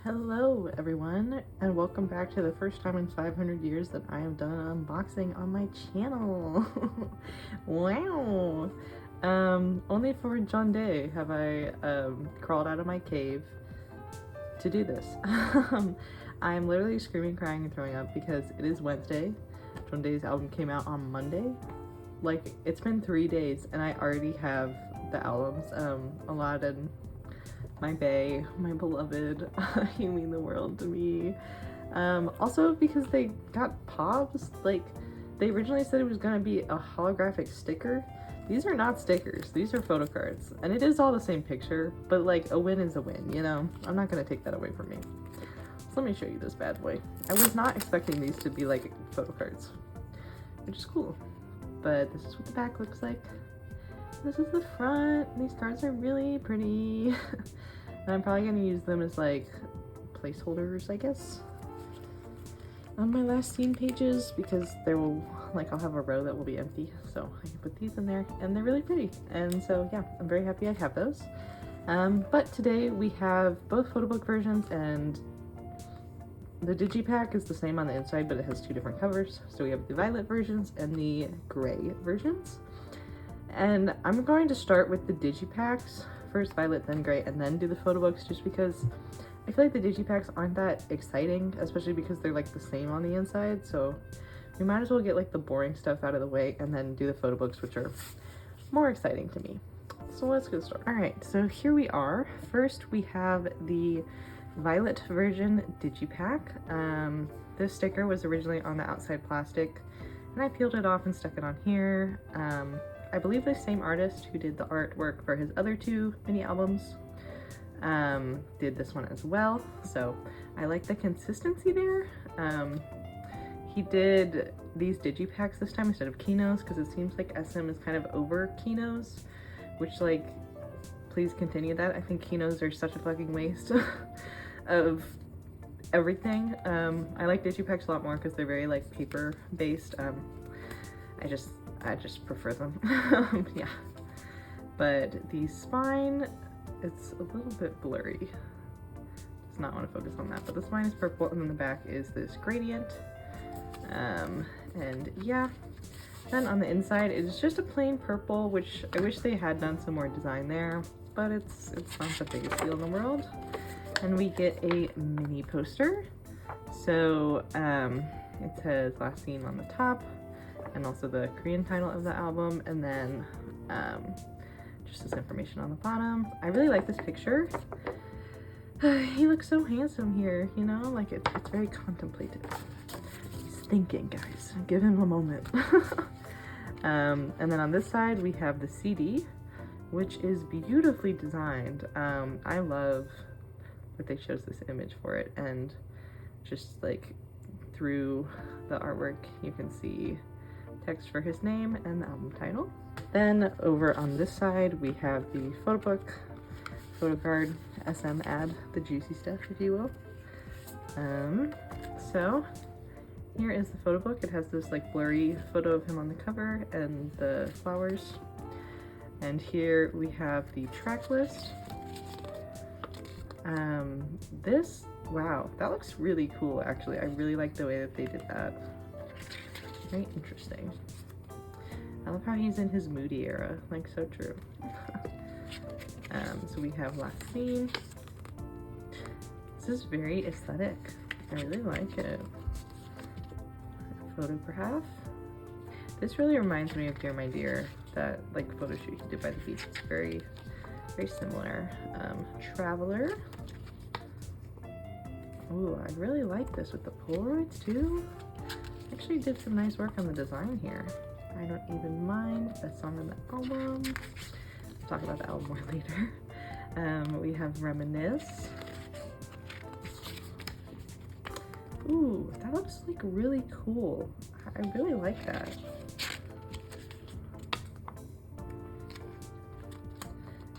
Hello everyone, and welcome back to the first time in 500 years that I have done an unboxing on my channel. Wow! Only for John Day have I crawled out of my cave to do this. I'm literally screaming, crying, and throwing up because it is Wednesday. John Day's album came out on Monday. Like, it's been 3 days and I already have the albums, Aladdin, my bae, my beloved, you mean the world to me. Also because they got paused, like they originally said it was gonna be a holographic sticker. These are not stickers, these are photo cards, and it is all the same picture, but like a win is a win, you know? I'm not gonna take that away from me. So let me show you this bad boy. I was not expecting these to be like photo cards, which is cool, but this is what the back looks like. This is the front. These cards are really pretty. And I'm probably gonna use them as like placeholders, I guess, on my last scene pages, because there will, like, I'll have a row that will be empty, so I can put these in there, and they're really pretty. And so yeah, I'm very happy I have those. But today we have both photo book versions, and the digipack is the same on the inside, but it has two different covers. So we have the violet versions and the gray versions. And I'm going to start with the digipacks, first violet, then gray, and then do the photo books, just because I feel like the digipacks aren't that exciting, especially because they're like the same on the inside. So we might as well get like the boring stuff out of the way and then do the photo books, which are more exciting to me. So let's get started. All right, so here we are. First we have the violet version digipack. This sticker was originally on the outside plastic, and I peeled it off and stuck it on here. I believe the same artist who did the artwork for his other two mini albums did this one as well, so I like the consistency there. He did these digipacks this time instead of Kinos, because it seems like SM is kind of over Kinos, which, like, please continue that. I think Kinos are such a fucking waste of everything. I like digipacks a lot more because they're very like paper based. I just prefer them. Yeah, but the spine, it's a little bit blurry. Does not want to focus on that, but the spine is purple, and then the back is this gradient. And yeah, then on the inside it is just a plain purple, which I wish they had done some more design there, but it's not the biggest deal in the world. And we get a mini poster. So it says Last Seen on the top, and also the Korean title of the album, and then just this information on the bottom. I really like this picture. He looks so handsome here, you know, like it's very contemplative. He's thinking, guys, give him a moment. And then on this side we have the CD, which is beautifully designed. I love that they chose this image for it, and just like through the artwork you can see text for his name and the album title. Then over on this side we have the photo book, photo card, SM ad, the juicy stuff, if you will. So here is the photo book. It has this like blurry photo of him on the cover and the flowers. And here we have the track list. Wow, that looks really cool actually. I really like the way that they did that. Very interesting. I love how he's in his moody era, like so true. So we have Last Seen. This is very aesthetic. I really like it. Photograph. This really reminds me of Dear My Dear, that like photo shoot he did by the beach. It's very, very similar. Traveler. Ooh, I really like this with the Polaroids too. Actually did some nice work on the design here. I don't even mind. A song on the album. We'll talk about the album more later. We have Reminisce. Ooh, that looks like really cool. I really like that.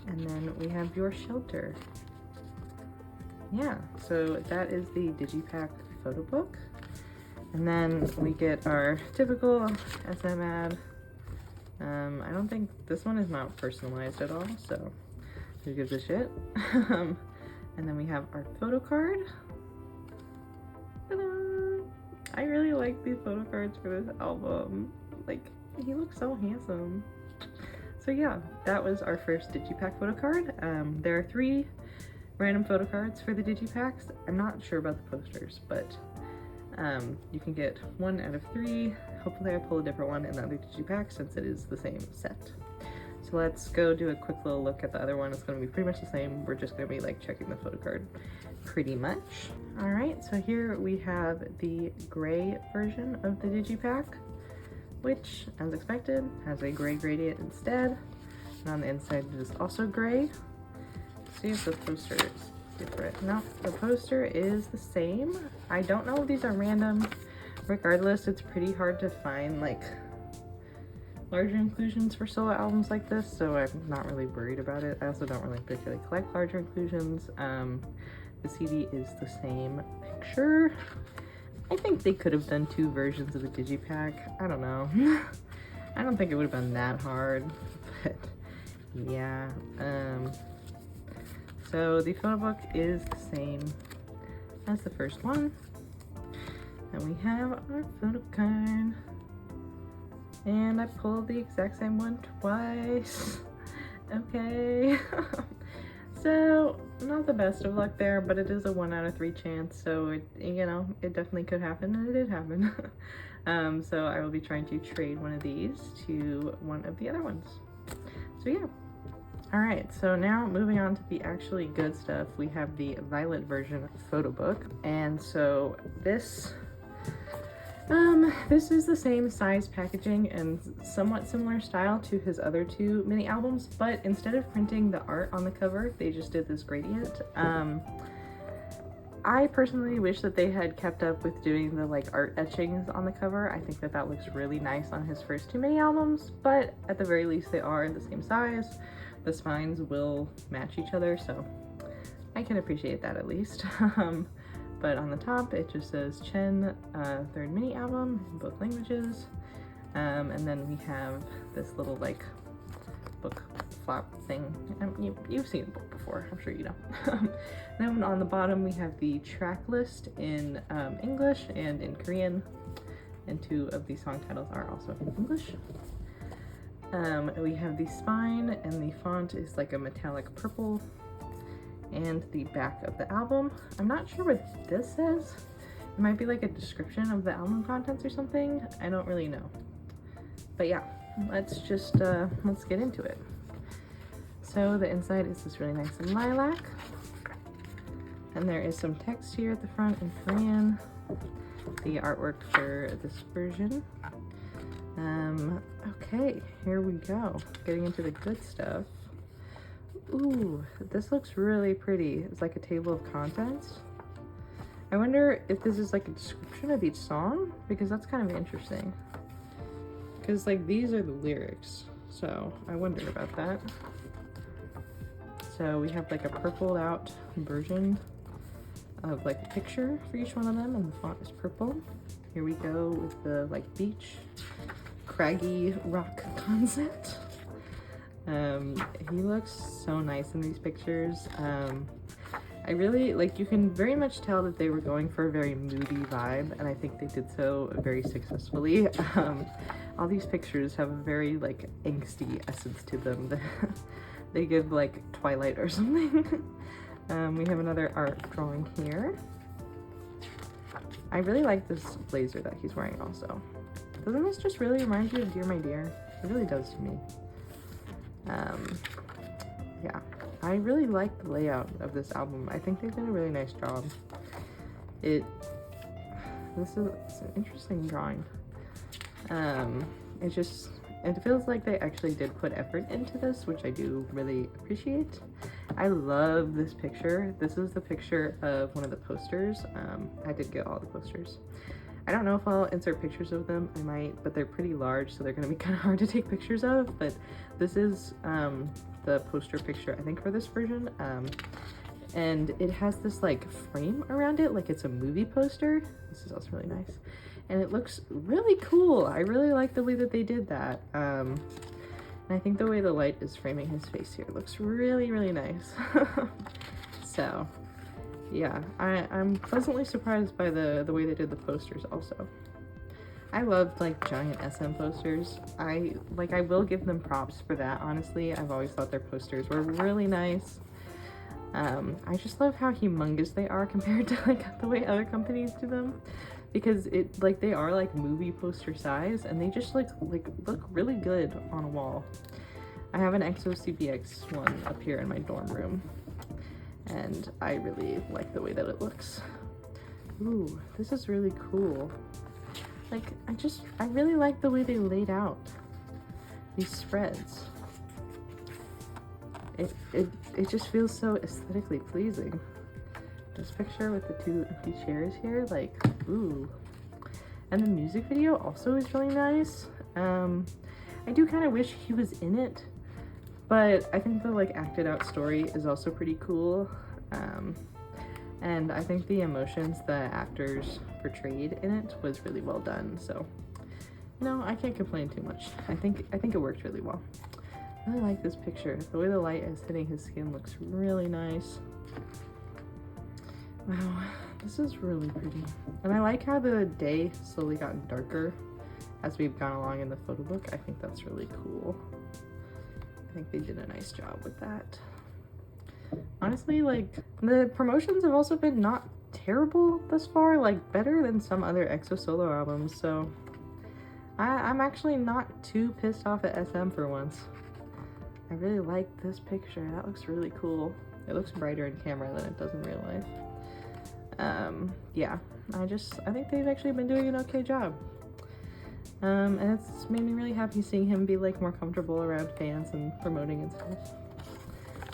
And then we have Your Shelter. Yeah, so that is the digipack photo book. And then we get our typical SM ad. I don't think this one is not personalized at all, so who gives a shit? And then we have our photo card. Ta-da! I really like these photo cards for this album. Like, he looks so handsome. So yeah, that was our first Digipack photo card. There are 3 random photo cards for the Digipacks. I'm not sure about the posters, but you can get 1 out of 3. Hopefully I pull a different one in the other Digipack since it is the same set. So let's go do a quick little look at the other one. It's going to be pretty much the same. We're just going to be like checking the photo card pretty much. All right, so here we have the gray version of the Digipack, which, as expected, has a gray gradient instead. And on the inside it is also gray. Let's see if the poster is different. No, the poster is the same. I don't know if these are random. Regardless, it's pretty hard to find like larger inclusions for solo albums like this, so I'm not really worried about it. I also don't really particularly collect larger inclusions. The CD is the same picture. I think they could have done 2 versions of the Digipack. I don't know. I don't think it would have been that hard, but yeah. So the photo book is the same as the first one. And we have our photo card. And I pulled the exact same one twice. Okay. So, not the best of luck there, but it is a 1 out of 3 chance, so it, you know, it definitely could happen, and it did happen. So I will be trying to trade one of these to one of the other ones. So yeah. Alright, so now moving on to the actually good stuff, we have the violet version photo book. And so this is the same size packaging and somewhat similar style to his other 2 mini albums, but instead of printing the art on the cover, they just did this gradient. I personally wish that they had kept up with doing the like art etchings on the cover. I think that that looks really nice on his first 2 mini albums, but at the very least they are the same size. The spines will match each other, so I can appreciate that at least. But on the top it just says Chen 3rd mini album in both languages, and then we have this little like book flap thing. You've seen the book before, I'm sure you know. Then on the bottom we have the track list in English and in Korean, and 2 of the song titles are also in English. We have the spine, and the font is like a metallic purple, and the back of the album. I'm not sure what this says. It might be like a description of the album contents or something. I don't really know. But yeah, let's just, let's get into it. So the inside is this really nice lilac. And there is some text here at the front in Korean. The artwork for this version. Okay, here we go. Getting into the good stuff. Ooh, this looks really pretty. It's like a table of contents. I wonder if this is like a description of each song, because that's kind of interesting. Because like these are the lyrics, so I wonder about that. So we have like a purpled out version of like a picture for each one of them, and the font is purple. Here we go with the like beach, craggy rock concept. He looks so nice in these pictures. I really like, you can very much tell that they were going for a very moody vibe, and I think they did so very successfully. All these pictures have a very like angsty essence to them. They give like Twilight or something. We have another art drawing here. I really like this blazer that he's wearing also. Doesn't this just really remind you of Dear My Dear? It really does to me. Yeah, I really like the layout of this album. I think they did a really nice job. This is an interesting drawing. It feels like they actually did put effort into this, which I do really appreciate. I love this picture. This is the picture of one of the posters. I did get all the posters. I don't know if I'll insert pictures of them. I might, but they're pretty large, so they're gonna be kind of hard to take pictures of. But this is the poster picture, I think, for this version. And it has this like frame around it, like it's a movie poster. This is also really nice. And it looks really cool. I really like the way that they did that. And I think the way the light is framing his face here looks really, really nice. So yeah, I'm pleasantly surprised by the way they did the posters also. I loved like giant SM posters. I will give them props for that, honestly. I've always thought their posters were really nice. I just love how humongous they are compared to like the way other companies do them, because it like they are like movie poster size and they just look really good on a wall. I have an EXO CBX one up here in my dorm room and I really like the way that it looks. Ooh, this is really cool. Like I really like the way they laid out these spreads. It just feels so aesthetically pleasing. This picture with the two empty chairs here, like, ooh. And the music video also is really nice. I do kind of wish he was in it, but I think the like acted out story is also pretty cool. And I think the emotions the actors portrayed in it was really well done. So, no, I can't complain too much. I think it worked really well. I really like this picture. The way the light is hitting his skin looks really nice. Wow, this is really pretty. And I like how the day slowly gotten darker as we've gone along in the photo book. I think that's really cool. I think they did a nice job with that. Honestly, like, the promotions have also been not terrible thus far, like better than some other EXO solo albums, so I'm actually not too pissed off at SM for once. I really like this picture. That looks really cool. It looks brighter in camera than it does in real life. Yeah, I think they've actually been doing an okay job. And it's made me really happy seeing him be like more comfortable around fans and promoting and stuff.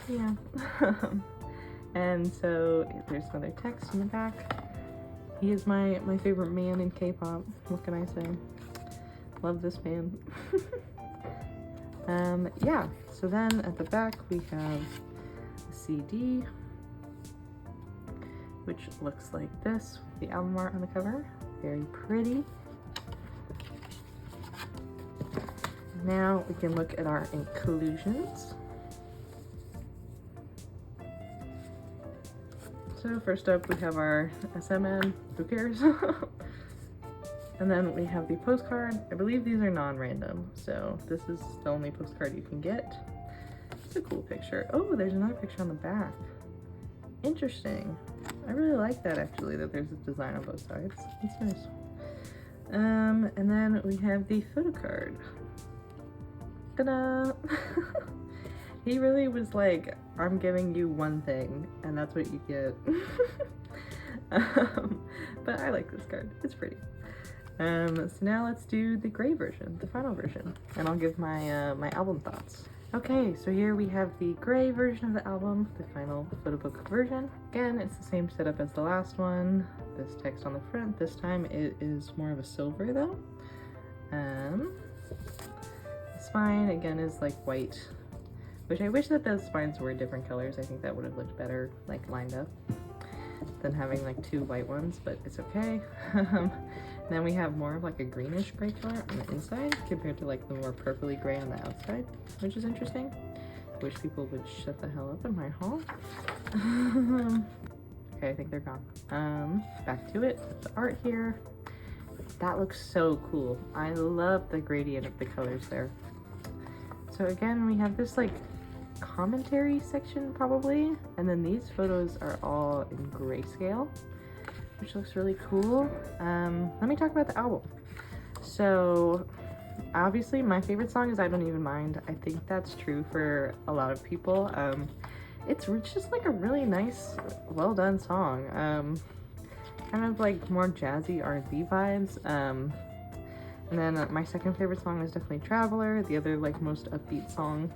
Yeah. And so there's another text in the back. He is my favorite man in K-pop. What can I say? Love this man. Yeah, so then at the back we have a CD, which looks like this, the album art on the cover. Very pretty. Now we can look at our inclusions. So first up we have our SMN, who cares? And then we have the postcard. I believe these are non-random, so this is the only postcard you can get. It's a cool picture. Oh, there's another picture on the back. Interesting. I really like that actually, that there's a design on both sides. That's nice. And then we have the photo card. Ta-da! He really was like, I'm giving you one thing, and that's what you get. But I like this card. It's pretty. So now let's do the gray version, the final version, and I'll give my my album thoughts. Okay, so here we have the gray version of the album, the final photo book version. Again, it's the same setup as the last one. This text on the front, this time it is more of a silver though. The spine again is like white, which I wish that those spines were different colors. I think that would have looked better like lined up than having like two white ones, but it's okay. Then we have more of like a greenish gray color on the inside compared to like the more purpley gray on the outside, which is interesting. I wish people would shut the hell up in my hall. Okay, I think they're gone. Back to it, the art here. That looks so cool. I love the gradient of the colors there. So again, we have this like commentary section probably, and then these photos are all in grayscale, which looks really cool. Let me talk about the album. So obviously my favorite song is I Don't Even Mind. I think that's true for a lot of people. It's just like a really nice, well done song. Kind of like more jazzy R&B vibes. And then my second favorite song is definitely Traveler, the other like most upbeat song.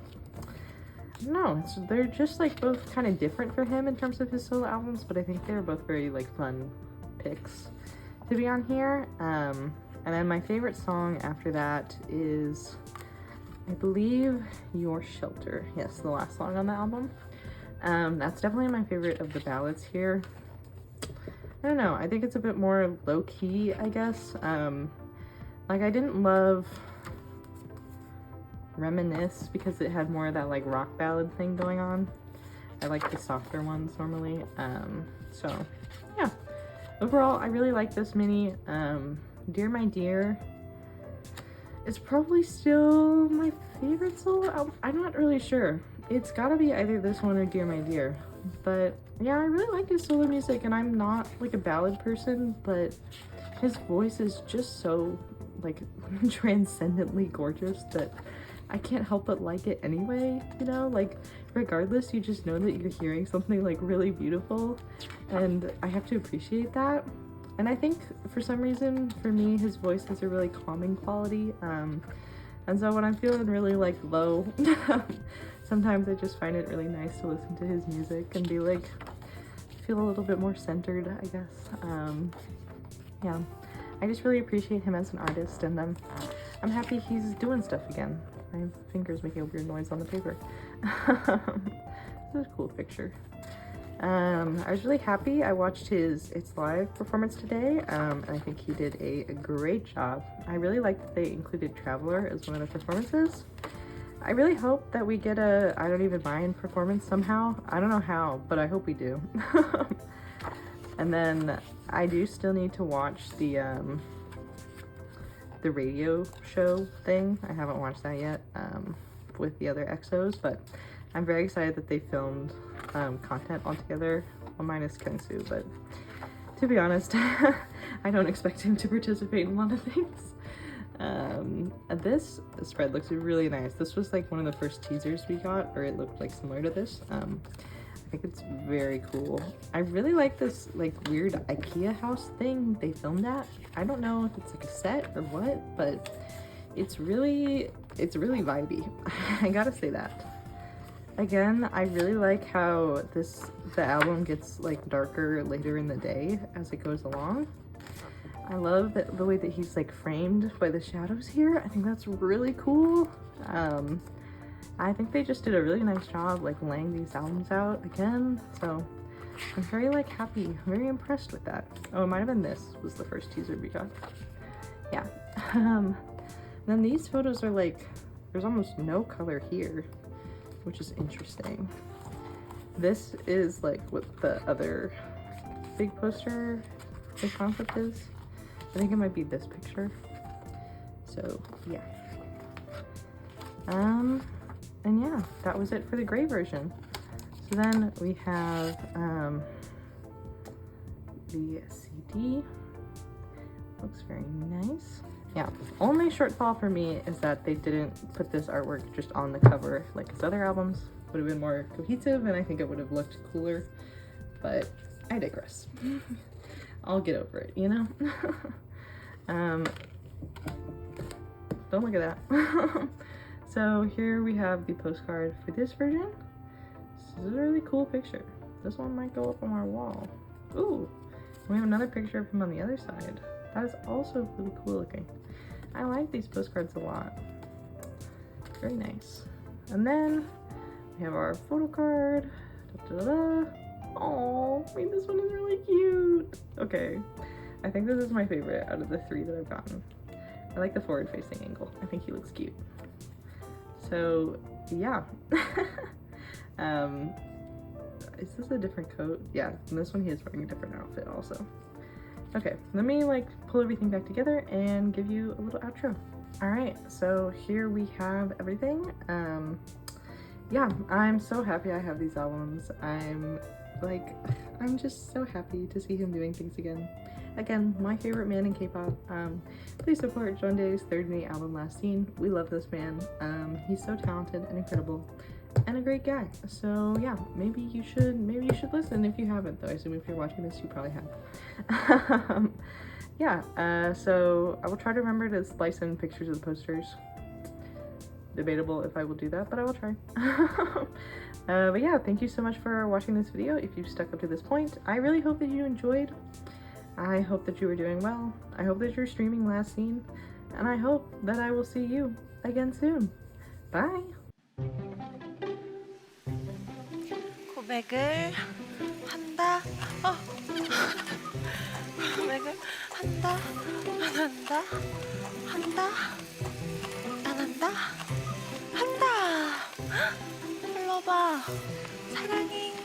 No, they're just like both kind of different for him in terms of his solo albums, but I think they're both very like fun picks to be on here. And then my favorite song after that is, I believe, Your Shelter. Yes, the last song on the album. That's definitely my favorite of the ballads here. I don't know, I think it's a bit more low-key, I guess. Like I didn't love Reminisce because it had more of that like rock ballad thing going on. I like the softer ones normally. So yeah, overall I really like this mini. Dear My Dear is probably still my favorite solo album. I'm not really sure. It's gotta be either this one or Dear My Dear. But yeah, I really like his solo music, and I'm not like a ballad person, but his voice is just so like transcendently gorgeous that I can't help but like it anyway, you know? Like, regardless, you just know that you're hearing something like really beautiful, and I have to appreciate that. And I think for some reason, for me, his voice has a really calming quality. And so when I'm feeling really like low, sometimes I just find it really nice to listen to his music and be like, feel a little bit more centered, I guess. Yeah, I just really appreciate him as an artist, and I'm happy he's doing stuff again. My finger's making a weird noise on the paper. This is a cool picture. I was really happy. I watched his It's Live performance today, and I think he did a great job. I really like that they included Traveler as one of the performances. I really hope that we get a I Don't Even Mind performance somehow. I don't know how, but I hope we do. And then I do still need to watch the radio show thing. I haven't watched that yet with the other EXOs, but I'm very excited that they filmed content altogether. Well, minus Kensu, but to be honest, I don't expect him to participate in a lot of things. This spread looks really nice. This was like one of the first teasers we got, or it looked like similar to this. I think it's very cool. I really like this like weird IKEA house thing they filmed at. I don't know if it's like a set or what, but it's really vibey. I gotta say that. Again, I really like how the album gets like darker later in the day as it goes along. I love the way that he's like framed by the shadows here. I think that's really cool. I think they just did a really nice job like laying these albums out again. So I'm very like happy, very impressed with that. Oh, it might have been this was the first teaser we got. Yeah. Then these photos are like, there's almost no color here, which is interesting. This is like what the other big poster, the concept is. I think it might be this picture. So yeah. And yeah, that was it for the gray version. So then we have the CD. Looks very nice. Yeah, only shortfall for me is that they didn't put this artwork just on the cover like his other albums. Would have been more cohesive, and I think it would have looked cooler, but I digress. I'll get over it, you know? Don't look at that. So here we have the postcard for this version. This is a really cool picture. This one might go up on our wall. Ooh, we have another picture of him on the other side. That is also really cool looking. I like these postcards a lot. Very nice. And then we have our photo card. Oh, I mean, this one is really cute. Okay, I think this is my favorite out of the three that I've gotten. I like the forward-facing angle. I think he looks cute. So yeah. Is this a different coat? Yeah, and this one he is wearing a different outfit also. Okay, let me like pull everything back together and give you a little outro. All right, so here we have everything. Yeah, I'm so happy I have these albums. I'm just so happy to see him doing things again. Again, my favorite man in K-pop. Please support Jeondae's third mini album, Last Scene. We love this man. He's so talented and incredible and a great guy. So yeah, maybe you should listen if you haven't, though. I assume if you're watching this, you probably have. Yeah, so I will try to remember to splice in pictures of the posters. Debatable if I will do that, but I will try. But yeah, thank you so much for watching this video. If you've stuck up to this point, I really hope that you enjoyed. I hope that you were doing well. I hope that you're streaming Last Scene, and I hope that I will see you again soon. Bye! 고백을 한다. 고백을 한다. 안 한다. 한다. 안 한다. 한다. 불러봐. 사랑해.